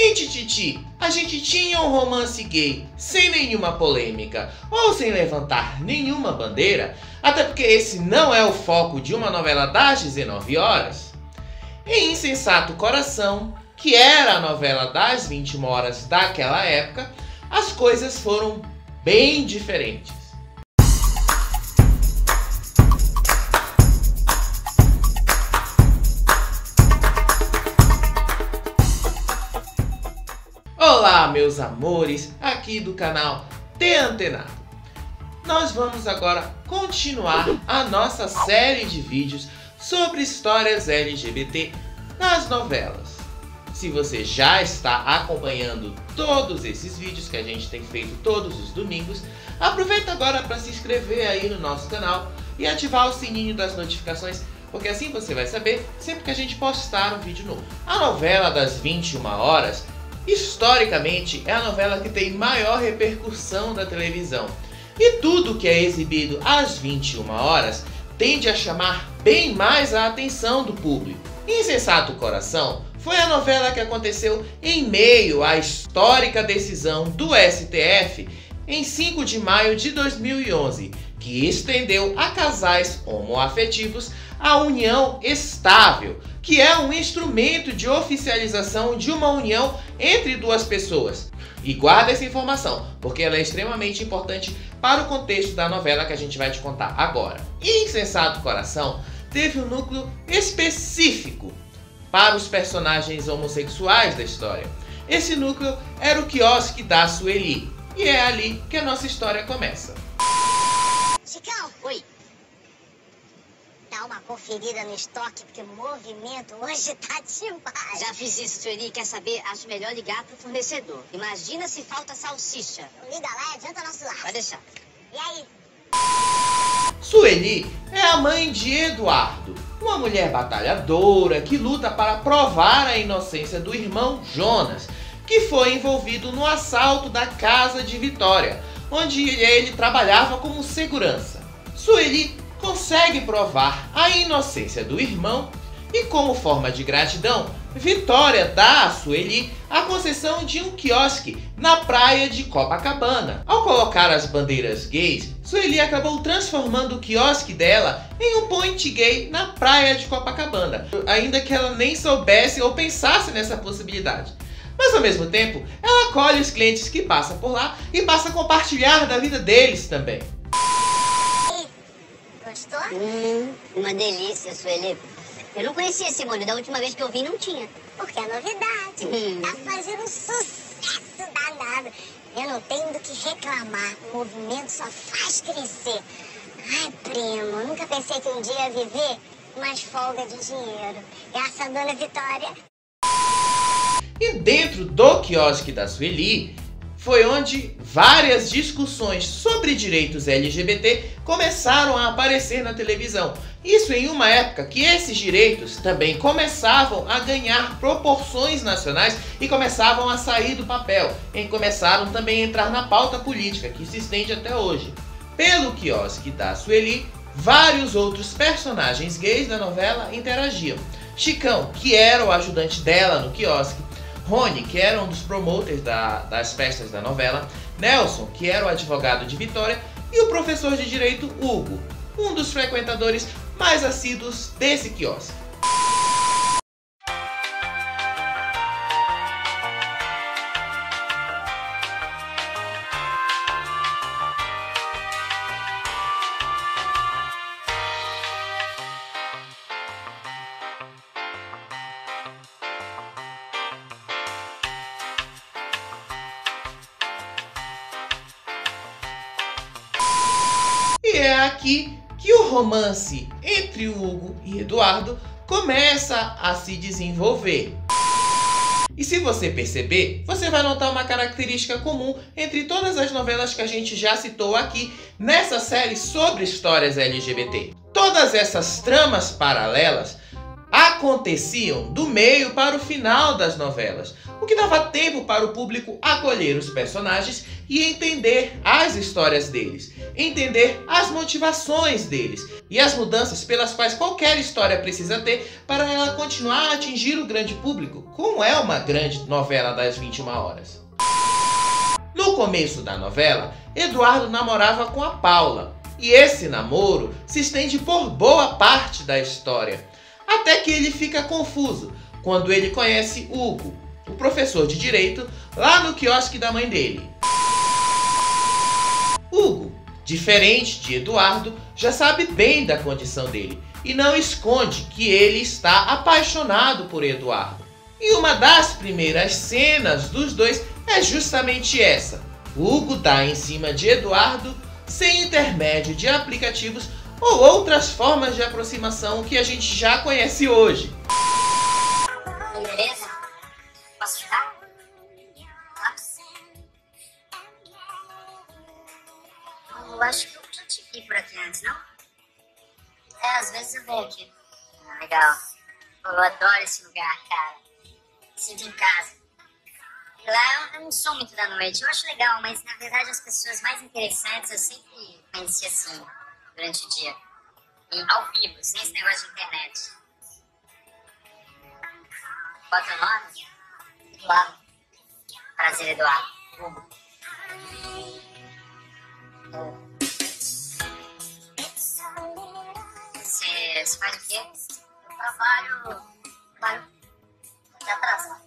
E em Tititi, a gente tinha um romance gay sem nenhuma polêmica ou sem levantar nenhuma bandeira, até porque esse não é o foco de uma novela das 19 horas. Em Insensato Coração, que era a novela das 21 horas daquela época, as coisas foram bem diferentes. Olá, meus amores, aqui do canal The Antenado. Nós vamos agora continuar a nossa série de vídeos sobre histórias LGBT nas novelas. Se você já está acompanhando todos esses vídeos que a gente tem feito todos os domingos, aproveita agora para se inscrever aí no nosso canal e ativar o sininho das notificações, porque assim você vai saber sempre que a gente postar um vídeo novo. A novela das 21 horas, historicamente, é a novela que tem maior repercussão da televisão. E tudo que é exibido às 21 horas tende a chamar bem mais a atenção do público. Insensato Coração foi a novela que aconteceu em meio à histórica decisão do STF em 5 de maio de 2011, que estendeu a casais homoafetivos a união estável, que é um instrumento de oficialização de uma união entre duas pessoas. E guarda essa informação, porque ela é extremamente importante para o contexto da novela que a gente vai te contar agora. E Insensato Coração teve um núcleo específico para os personagens homossexuais da história. Esse núcleo era o quiosque da Sueli, e é ali que a nossa história começa. Chicão! Oi! Dá uma conferida no estoque, porque o movimento hoje tá demais. Já fiz isso, Sueli. Quer saber? Acho melhor ligar pro fornecedor. Imagina se falta salsicha. Liga lá e adianta nosso lar. Vai deixar. E aí? Sueli é a mãe de Eduardo, uma mulher batalhadora que luta para provar a inocência do irmão Jonas, que foi envolvido no assalto da casa de Vitória, onde ele trabalhava como segurança. Sueli consegue provar a inocência do irmão e, como forma de gratidão, Vitória dá a Sueli a concessão de um quiosque na praia de Copacabana. Ao colocar as bandeiras gays, Sueli acabou transformando o quiosque dela em um point gay na praia de Copacabana, ainda que ela nem soubesse ou pensasse nessa possibilidade. Mas ao mesmo tempo, ela acolhe os clientes que passam por lá e passa a compartilhar da vida deles também. Gostou? Uma delícia, Sueli. Eu não conhecia esse molho. Da última vez que eu vi, não tinha. Porque é novidade. Tá fazendo um sucesso danado. Eu não tenho do que reclamar. O movimento só faz crescer. Ai, primo, nunca pensei que um dia ia viver mais folga de dinheiro. Graças a dona Vitória. E dentro do quiosque da Sueli, foi onde várias discussões sobre direitos LGBT começaram a aparecer na televisão. Isso em uma época que esses direitos também começavam a ganhar proporções nacionais e começavam a sair do papel, e começaram também a entrar na pauta política, que se estende até hoje. Pelo quiosque da Sueli, vários outros personagens gays da novela interagiam. Chicão, que era o ajudante dela no quiosque, Rony, que era um dos promoters das festas da novela, Nelson, que era o advogado de Vitória, e o professor de direito Hugo, um dos frequentadores mais assíduos desse quiosque. E é aqui que o romance entre Hugo e Eduardo começa a se desenvolver. E se você perceber, você vai notar uma característica comum entre todas as novelas que a gente já citou aqui nessa série sobre histórias LGBT. Todas essas tramas paralelas aconteciam do meio para o final das novelas, o que dava tempo para o público acolher os personagens e entender as histórias deles, entender as motivações deles e as mudanças pelas quais qualquer história precisa ter para ela continuar a atingir o grande público, como é uma grande novela das 21 horas. No começo da novela, Eduardo namorava com a Paula, e esse namoro se estende por boa parte da história, até que ele fica confuso quando ele conhece Hugo, o professor de direito, lá no quiosque da mãe dele. Hugo, diferente de Eduardo, já sabe bem da condição dele e não esconde que ele está apaixonado por Eduardo. E uma das primeiras cenas dos dois é justamente essa. Hugo dá em cima de Eduardo sem intermédio de aplicativos ou outras formas de aproximação que a gente já conhece hoje. Beleza? Posso ajudar? Eu acho que eu já te vi por aqui antes, não? Às vezes eu venho aqui. Legal. Eu adoro esse lugar, cara. Sinto em casa. Lá eu não sou muito da noite, eu acho legal, mas na verdade as pessoas mais interessantes eu sempre conheci assim, durante o dia. E ao vivo, sem esse negócio de internet. Qual é o teu nome? Eduardo. Prazer, Eduardo. Hugo. Você faz o quê? Eu trabalho de atrasado.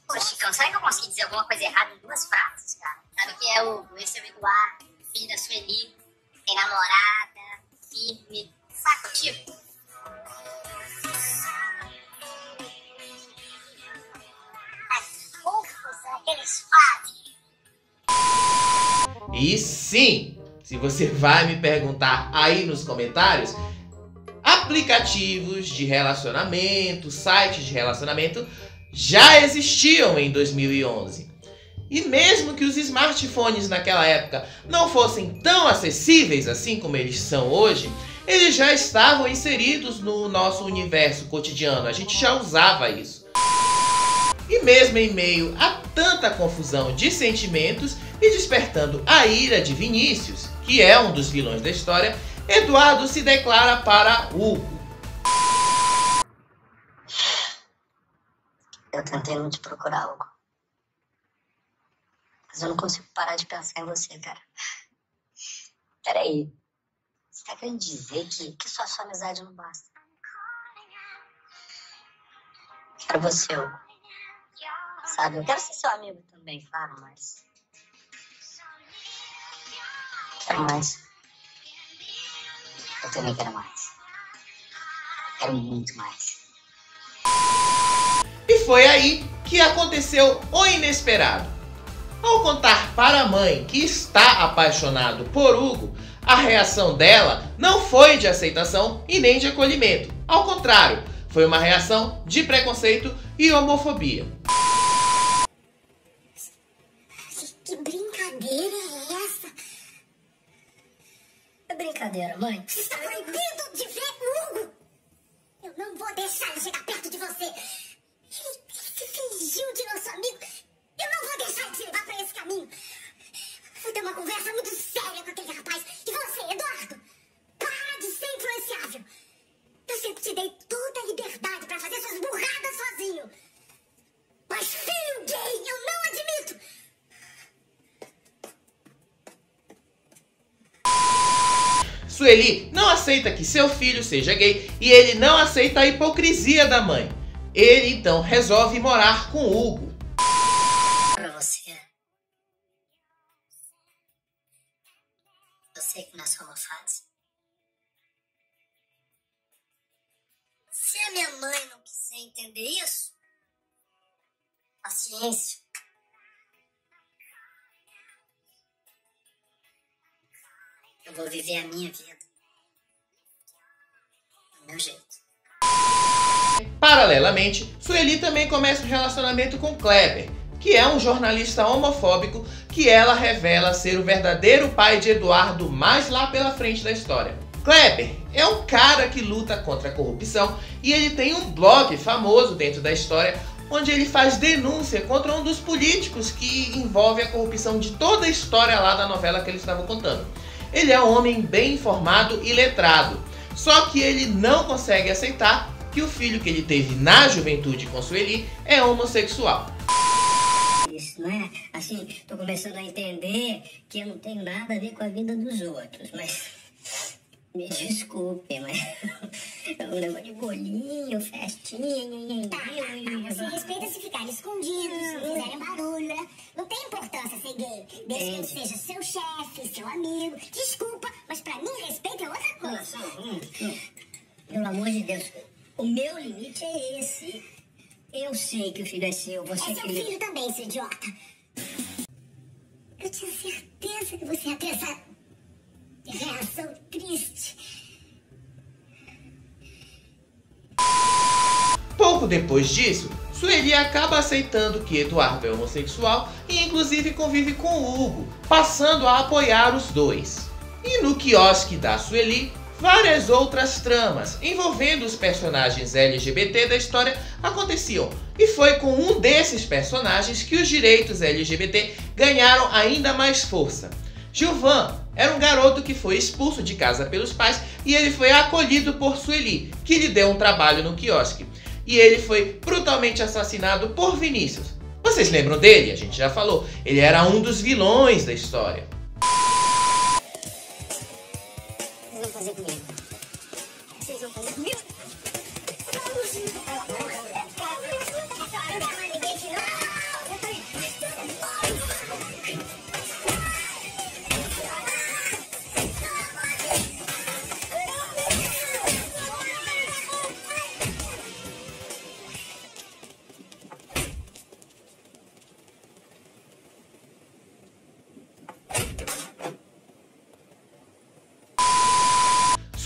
Pô, Chicão, será que eu consegui dizer alguma coisa errada em 2 frases, cara? Sabe o que é o esse é o Eduardo, filho da Sueli, tem namorada, firme, saca o tipo? As roupas aqueles fazem. E sim, se você vai me perguntar aí nos comentários, aplicativos de relacionamento, sites de relacionamento já existiam em 2011. E mesmo que os smartphones naquela época não fossem tão acessíveis assim como eles são hoje, eles já estavam inseridos no nosso universo cotidiano, a gente já usava isso. E mesmo em meio a tanta confusão de sentimentos e despertando a ira de Vinícius, que é um dos vilões da história, Eduardo se declara para Hugo. Eu tentei não te procurar, Hugo. Mas eu não consigo parar de pensar em você, cara. Peraí. Você tá querendo dizer que só sua amizade não basta? Quero você, Hugo. Sabe, eu quero ser seu amigo também, claro, mas... Quero mais. Eu também quero mais. Quero muito mais. E foi aí que aconteceu o inesperado. Ao contar para a mãe que está apaixonado por Hugo, a reação dela não foi de aceitação e nem de acolhimento. Ao contrário, foi uma reação de preconceito e homofobia. Que brincadeira é essa? É brincadeira, mãe? Você está proibido de ver o Hugo! Eu não vou deixar ele chegar perto de você! Ele se fingiu de nosso amigo! Eu não vou deixar ele te levar para esse caminho! Vou ter uma conversa muito séria com aquele rapaz! E você, Eduardo? Para de ser influenciável! Eu sempre te dei toda a liberdade para fazer suas burradas sozinho! Mas filho gay, eu não admito! Sueli não aceita que seu filho seja gay e ele não aceita a hipocrisia da mãe. Ele então resolve morar com Hugo. Pra você. Eu sei que não é só uma fase. Se a minha mãe não quiser entender isso, paciência. Eu vou viver a minha vida. Do meu jeito. Paralelamente, Sueli também começa um relacionamento com Kleber, que é um jornalista homofóbico que ela revela ser o verdadeiro pai de Eduardo mais lá pela frente da história. Kleber é um cara que luta contra a corrupção e ele tem um blog famoso dentro da história onde ele faz denúncia contra um dos políticos que envolve a corrupção de toda a história lá da novela que eles estavam contando. Ele é um homem bem informado e letrado, só que ele não consegue aceitar que o filho que ele teve na juventude com Sueli é homossexual. Isso, não é? Assim, tô começando a entender que eu não tenho nada a ver com a vida dos outros, mas... Me desculpe, mas é um negócio de bolinho, festinha... Tá, você respeita se ficarem escondidos, não fizerem barulho, né? Não tem importância ser gay, desde que ele seja seu chefe, seu amigo. Desculpa, mas pra mim respeito é outra coisa. Pelo amor de Deus, o meu limite é esse. Eu sei que o filho é seu, você... É seu filho também, seu idiota. Eu tinha certeza que você ia ter essa reação triste. Pouco depois disso, Sueli acaba aceitando que Eduardo é homossexual e inclusive convive com Hugo, passando a apoiar os dois. E no quiosque da Sueli, várias outras tramas envolvendo os personagens LGBT da história aconteciam. E foi com um desses personagens que os direitos LGBT ganharam ainda mais força. Gilvan era um garoto que foi expulso de casa pelos pais e ele foi acolhido por Sueli, que lhe deu um trabalho no quiosque. E ele foi brutalmente assassinado por Vinícius. Vocês lembram dele? A gente já falou. Ele era um dos vilões da história. Vocês vão fazer comigo? Vocês vão fazer comigo?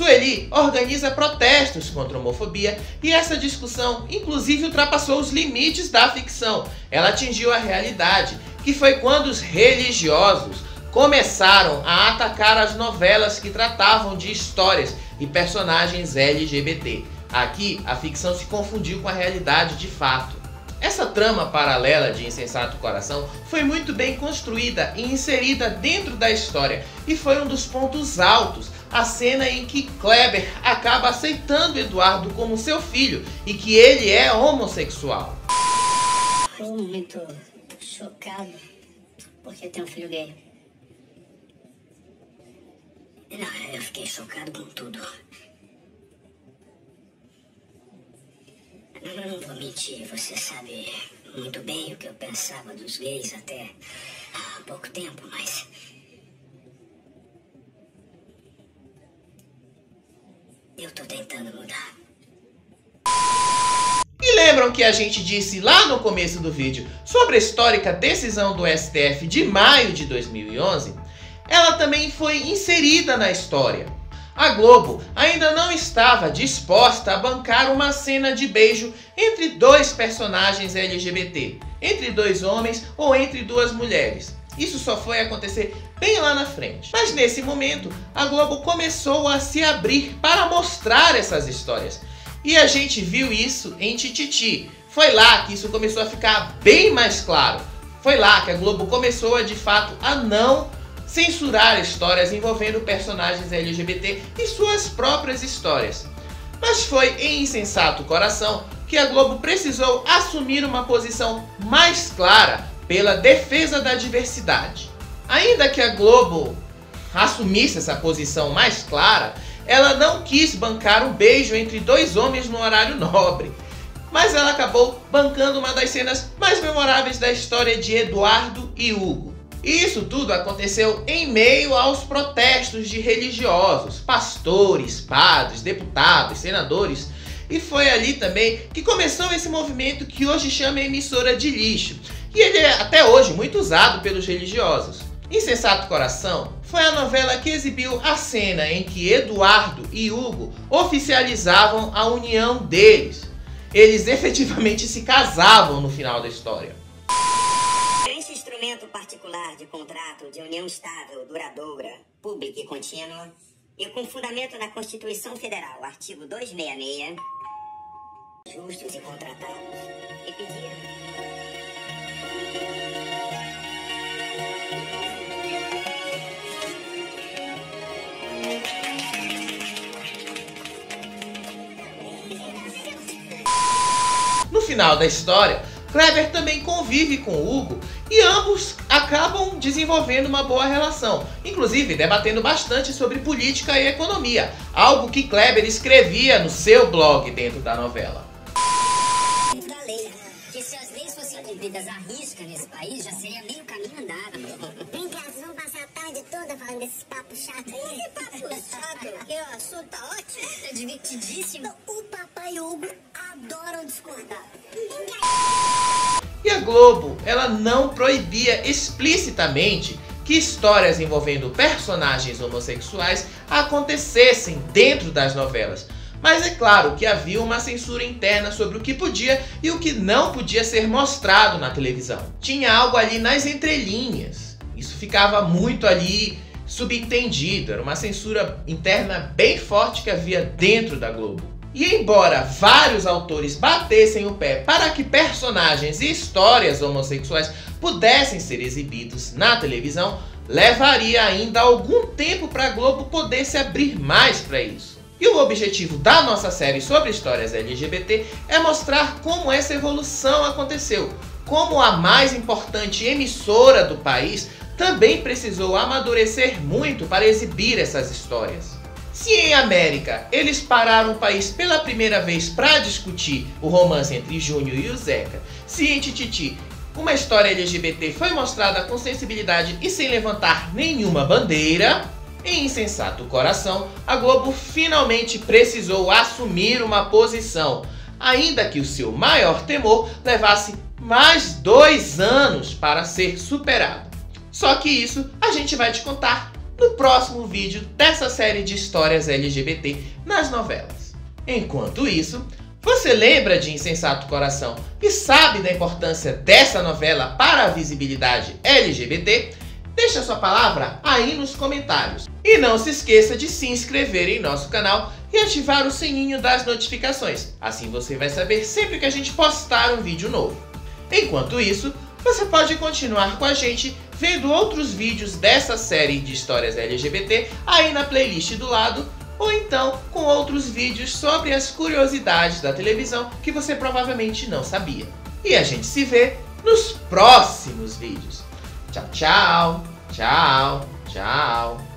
Sueli organiza protestos contra a homofobia e essa discussão inclusive ultrapassou os limites da ficção. Ela atingiu a realidade, que foi quando os religiosos começaram a atacar as novelas que tratavam de histórias e personagens LGBT. Aqui a ficção se confundiu com a realidade de fato. Essa trama paralela de Insensato Coração foi muito bem construída e inserida dentro da história e foi um dos pontos altos, a cena em que Kleber acaba aceitando Eduardo como seu filho e que ele é homossexual. Estou muito chocado porque tem um filho gay. Não, eu fiquei chocado com tudo. Eu não vou mentir, você sabe muito bem o que eu pensava dos gays até há pouco tempo, mas... eu tô tentando mudar. E lembram que a gente disse lá no começo do vídeo sobre a histórica decisão do STF de maio de 2011? Ela também foi inserida na história. A Globo ainda não estava disposta a bancar uma cena de beijo entre dois personagens LGBT, entre dois homens ou entre duas mulheres. Isso só foi acontecer bem lá na frente. Mas nesse momento, a Globo começou a se abrir para mostrar essas histórias. E a gente viu isso em Tititi. Foi lá que isso começou a ficar bem mais claro. Foi lá que a Globo começou a, de fato, a não censurar histórias envolvendo personagens LGBT e suas próprias histórias. Mas foi em Insensato Coração que a Globo precisou assumir uma posição mais clara pela defesa da diversidade. Ainda que a Globo assumisse essa posição mais clara, ela não quis bancar um beijo entre dois homens no horário nobre. Mas ela acabou bancando uma das cenas mais memoráveis da história de Eduardo e Hugo. E isso tudo aconteceu em meio aos protestos de religiosos, pastores, padres, deputados, senadores. E foi ali também que começou esse movimento que hoje chama emissora de lixo. E ele é até hoje muito usado pelos religiosos. Insensato Coração foi a novela que exibiu a cena em que Eduardo e Hugo oficializavam a união deles. Eles efetivamente se casavam no final da história. instrumento particular de contrato de união estável, duradoura, pública e contínua, e com fundamento na Constituição Federal, artigo 266, justos e contratados, e pediram. No final da história, Kleber também convive com Hugo e ambos acabam desenvolvendo uma boa relação, inclusive debatendo bastante sobre política e economia, algo que Kleber escrevia no seu blog dentro da novela. Da lei, que se as leis fossem cumpridas à risca nesse país, já seria meio caminho andado. Vem cá, vocês vão passar a tarde toda falando desses papos chatos aí? Que papo chato? Porque o assunto tá ótimo, é divertidíssimo. O papai e o Hugo adoram discordar. E a Globo, ela não proibia explicitamente que histórias envolvendo personagens homossexuais acontecessem dentro das novelas. Mas é claro que havia uma censura interna sobre o que podia e o que não podia ser mostrado na televisão. Tinha algo ali nas entrelinhas. Isso ficava muito ali subentendido. Era uma censura interna bem forte que havia dentro da Globo. E embora vários autores batessem o pé para que personagens e histórias homossexuais pudessem ser exibidos na televisão, levaria ainda algum tempo para a Globo poder se abrir mais para isso. E o objetivo da nossa série sobre histórias LGBT é mostrar como essa evolução aconteceu, como a mais importante emissora do país também precisou amadurecer muito para exibir essas histórias. Se em América eles pararam o país pela primeira vez para discutir o romance entre Júnior e o Zeca, se em Tititi uma história LGBT foi mostrada com sensibilidade e sem levantar nenhuma bandeira, em Insensato Coração, a Globo finalmente precisou assumir uma posição, ainda que o seu maior temor levasse mais 2 anos para ser superado. Só que isso a gente vai te contar no próximo vídeo dessa série de histórias LGBT nas novelas. Enquanto isso, você lembra de Insensato Coração e sabe da importância dessa novela para a visibilidade LGBT? Deixa sua palavra aí nos comentários. E não se esqueça de se inscrever em nosso canal e ativar o sininho das notificações. Assim você vai saber sempre que a gente postar um vídeo novo. Enquanto isso, você pode continuar com a gente vendo outros vídeos dessa série de histórias LGBT aí na playlist do lado, ou então com outros vídeos sobre as curiosidades da televisão que você provavelmente não sabia. E a gente se vê nos próximos vídeos. Tchau, tchau, tchau, tchau.